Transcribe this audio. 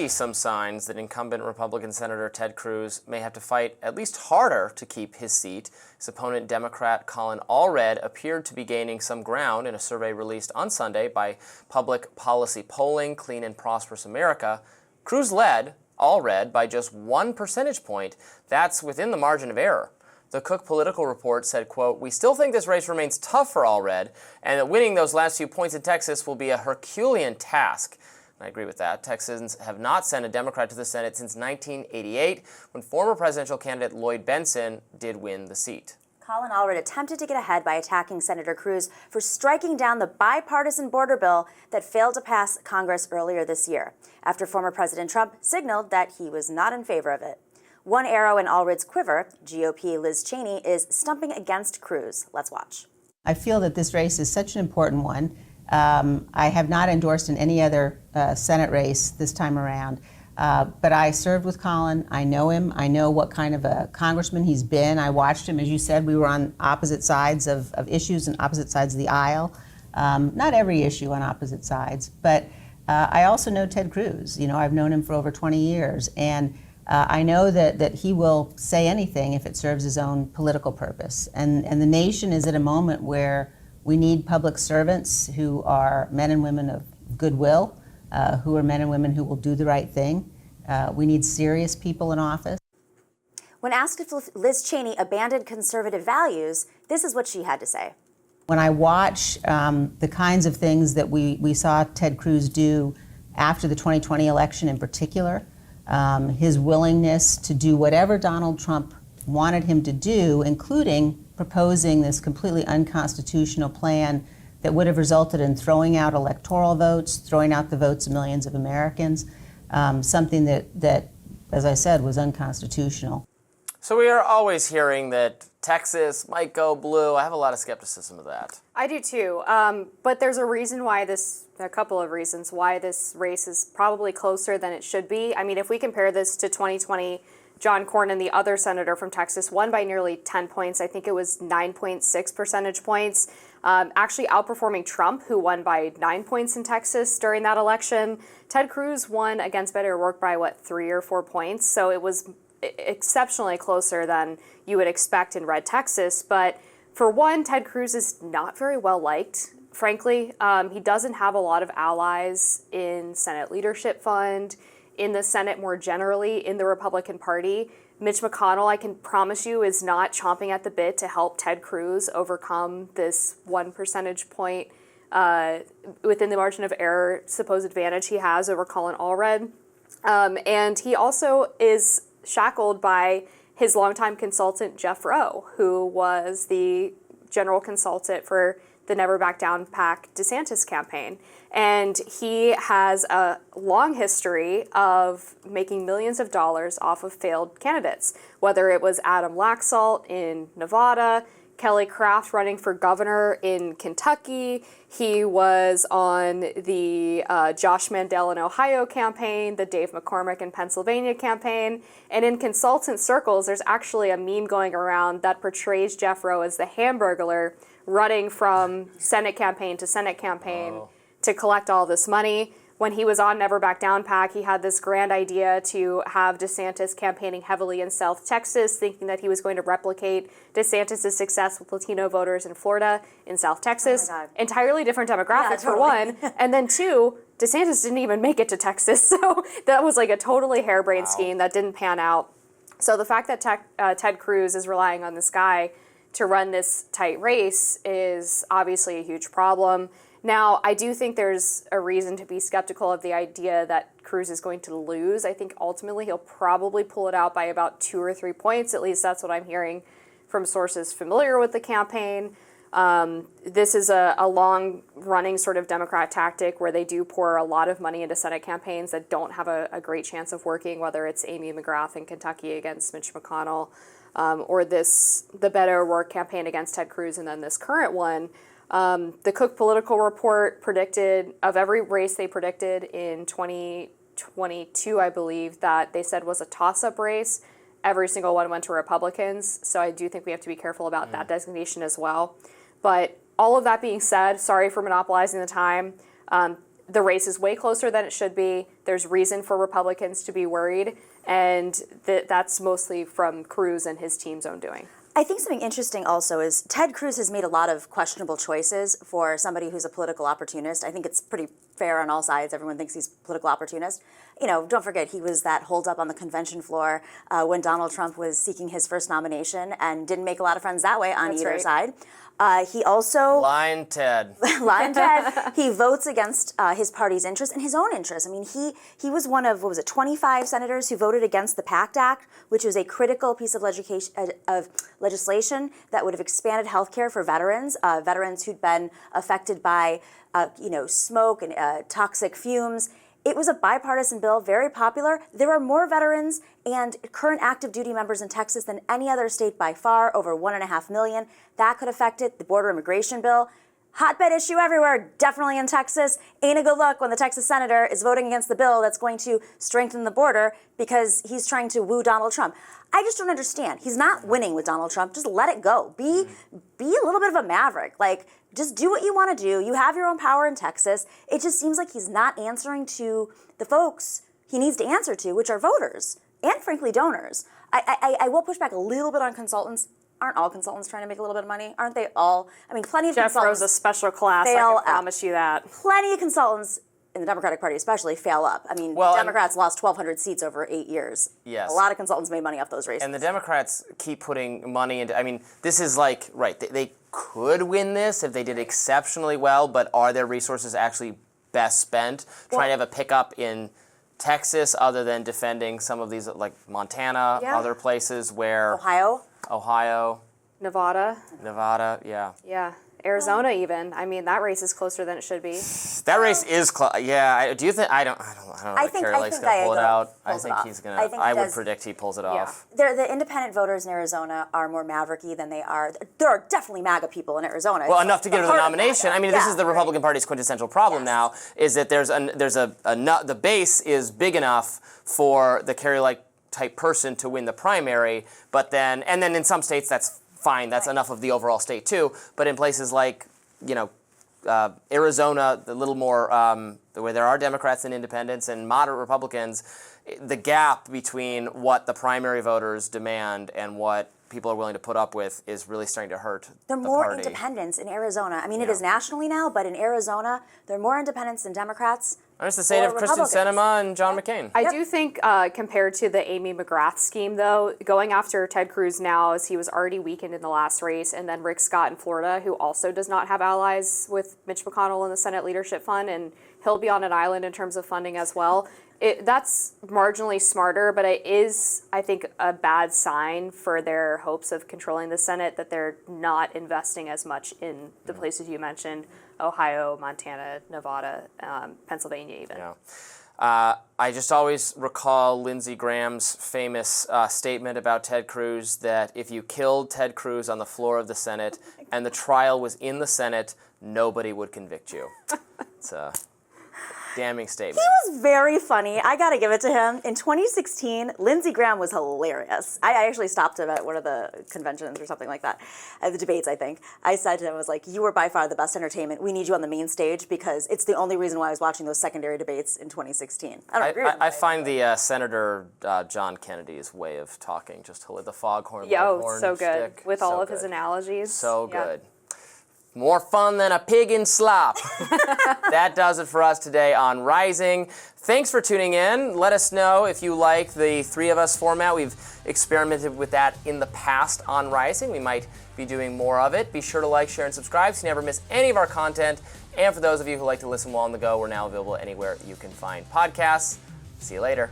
some signs that incumbent Republican Senator Ted Cruz may have to fight at least harder to keep his seat. His opponent, Democrat Collin Allred, appeared to be gaining some ground in a survey released on Sunday by public policy polling, Clean and Prosperous America. Cruz led Allred by just 1 percentage point. That's within the margin of error. The Cook Political Report said, quote, "We still think this race remains tough for Allred, and that winning those last few points in Texas will be a Herculean task." I agree with that. Texans have not sent a Democrat to the Senate since 1988, when former presidential candidate Lloyd Bentsen did win the seat. Collin Allred attempted to get ahead by attacking Senator Cruz for striking down the bipartisan border bill that failed to pass Congress earlier this year, after former President Trump signaled that he was not in favor of it. One arrow in Allred's quiver, GOP Liz Cheney, is stumping against Cruz. Let's watch. I feel that this race is such an important one. I have not endorsed in any other Senate race this time around, but I served with Collin. I know him. I know what kind of a congressman he's been. I watched him. As you said, we were on opposite sides of issues and opposite sides of the aisle. Not every issue on opposite sides, but I also know Ted Cruz. You know, I've known him for over 20 years, and I know that he will say anything if it serves his own political purpose. And the nation is at a moment where we need public servants who are men and women of goodwill, who are men and women who will do the right thing. We need serious people in office. When asked if Liz Cheney abandoned conservative values, this is what she had to say. When I watch the kinds of things that we saw Ted Cruz do after the 2020 election in particular, his willingness to do whatever Donald Trump wanted him to do, including proposing this completely unconstitutional plan that would have resulted in throwing out electoral votes, throwing out the votes of millions of Americans, something that, as I said, was unconstitutional. So we are always hearing that Texas might go blue. I have a lot of skepticism of that. I do too, but there's a couple of reasons why this race is probably closer than it should be. I mean, if we compare this to 2020, John Cornyn, the other senator from Texas, won by nearly 10 points. I think it was 9.6 percentage points, actually outperforming Trump, who won by 9 points in Texas during that election. Ted Cruz won against Beto O'Rourke by, 3 or 4 points? So it was exceptionally closer than you would expect in red Texas. But for one, Ted Cruz is not very well liked, frankly. He doesn't have a lot of allies in Senate Leadership Fund, in the Senate more generally, in the Republican Party. Mitch McConnell, I can promise you, is not chomping at the bit to help Ted Cruz overcome this 1 percentage point within the margin of error supposed advantage he has over Collin Allred. And he also is shackled by his longtime consultant, Jeff Rowe, who was the general consultant for the Never Back Down PAC DeSantis campaign. And he has a long history of making millions of dollars off of failed candidates, whether it was Adam Laxalt in Nevada, Kelly Craft running for governor in Kentucky. He was on the Josh Mandel in Ohio campaign, the Dave McCormick in Pennsylvania campaign. And in consultant circles, there's actually a meme going around that portrays Jeff Rowe as the Hamburglar running from Senate campaign to Senate campaign to collect all this money. When he was on Never Back Down PAC, he had this grand idea to have DeSantis campaigning heavily in South Texas, thinking that he was going to replicate DeSantis' success with Latino voters in Florida in South Texas. Oh my God. Entirely different demographics, Yeah, for one. And then two, DeSantis didn't even make it to Texas. So that was like a totally harebrained scheme that didn't pan out. So the fact that Ted Cruz is relying on this guy to run this tight race is obviously a huge problem. Now, I do think there's a reason to be skeptical of the idea that Cruz is going to lose. I think ultimately he'll probably pull it out by about 2 or 3 points. At least that's what I'm hearing from sources familiar with the campaign. This is a long-running sort of Democrat tactic where they do pour a lot of money into Senate campaigns that don't have a great chance of working, whether it's Amy McGrath in Kentucky against Mitch McConnell, or the Beto O'Rourke campaign against Ted Cruz, and then this current one. The Cook Political Report predicted, of every race they predicted in 2022, I believe, that they said was a toss-up race, every single one went to Republicans. So I do think we have to be careful about that designation as well. But all of that being said, sorry for monopolizing the time. the race is way closer than it should be. There's reason for Republicans to be worried, and that's mostly from Cruz and his team's own doing. I think something interesting also is Ted Cruz has made a lot of questionable choices for somebody who's a political opportunist. I think it's pretty fair on all sides. Everyone thinks he's a political opportunist. You know, don't forget, he was that holdup on the convention floor when Donald Trump was seeking his first nomination and didn't make a lot of friends that way on either side. He also... Lying Ted. Lying Ted. He votes against his party's interests and his own interests. I mean, he was one of, 25 senators who voted against the PACT Act, which was a critical piece of legislation that would have expanded health care for veterans, veterans who'd been affected by, smoke and toxic fumes. It was a bipartisan bill, very popular. There are more veterans and current active duty members in Texas than any other state by far, over 1.5 million. That could affect it. The border immigration bill, hotbed issue everywhere, definitely in Texas. Ain't a good look when the Texas senator is voting against the bill that's going to strengthen the border because he's trying to woo Donald Trump. I just don't understand. He's not winning with Donald Trump. Just let it go. Be a little bit of a maverick. Just do what you want to do. You have your own power in Texas. It just seems like he's not answering to the folks he needs to answer to, which are voters and, frankly, donors. I will push back a little bit on consultants. Aren't all consultants trying to make a little bit of money? Aren't they all? I mean, plenty of Jeff consultants Rose a special class, I fail can promise you that. Plenty of consultants in the Democratic Party especially fail up. I mean, Democrats lost 1,200 seats over 8 years. Yes. A lot of consultants made money off those races. And the Democrats keep putting money into, I mean, this is they could win this if they did exceptionally well, but are their resources actually best spent trying to have a pickup in Texas other than defending some of these, like Montana, other places where... Ohio. Nevada, yeah. Yeah. Arizona even. I mean, that race is closer than it should be. That race is close. Yeah. Do you think? I don't know if Kerry Lake's going to pull it out. I think he's going to. I would predict he pulls it off. The independent voters in Arizona are more mavericky than they are. There are definitely MAGA people in Arizona. Well, enough to get her the nomination. I mean, this is the Republican Party's quintessential problem now, is that the base is big enough for the Kerry Lake type person to win the primary, but then in some states that's fine. That's enough of the overall state too. But in places like, Arizona, the little more where there are Democrats and independents and moderate Republicans, the gap between what the primary voters demand and what people are willing to put up with is really starting to hurt There are the more party. independents in Arizona. I mean, it is nationally now, but in Arizona, there are more independents than Democrats. There's the state of Kristen Sinema and John McCain. I do think, compared to the Amy McGrath scheme, though, going after Ted Cruz now, as he was already weakened in the last race, and then Rick Scott in Florida, who also does not have allies with Mitch McConnell in the Senate Leadership Fund, and he'll be on an island in terms of funding as well. That's marginally smarter, but it is, I think, a bad sign for their hopes of controlling the Senate that they're not investing as much in the places you mentioned, Ohio, Montana, Nevada, Pennsylvania even. Yeah. I just always recall Lindsey Graham's famous statement about Ted Cruz that if you killed Ted Cruz on the floor of the Senate and the trial was in the Senate, nobody would convict you. It's a damning statement. He was very funny. I got to give it to him. In 2016, Lindsey Graham was hilarious. I actually stopped him at one of the conventions or something like that, at the debates, I think. I said to him, I was like, you were by far the best entertainment. We need you on the main stage because it's the only reason why I was watching those secondary debates in 2016. I don't agree with him. I find the Senator John Kennedy's way of talking just the foghorn so good. stick. With all of his analogies. So good. More fun than a pig in slop. That does it for us today on Rising. Thanks for tuning in. Let us know if you like the three of us format. We've experimented with that in the past on Rising. We might be doing more of it. Be sure to like, share, and subscribe so you never miss any of our content. And for those of you who like to listen while on the go, we're now available anywhere you can find podcasts. See you later.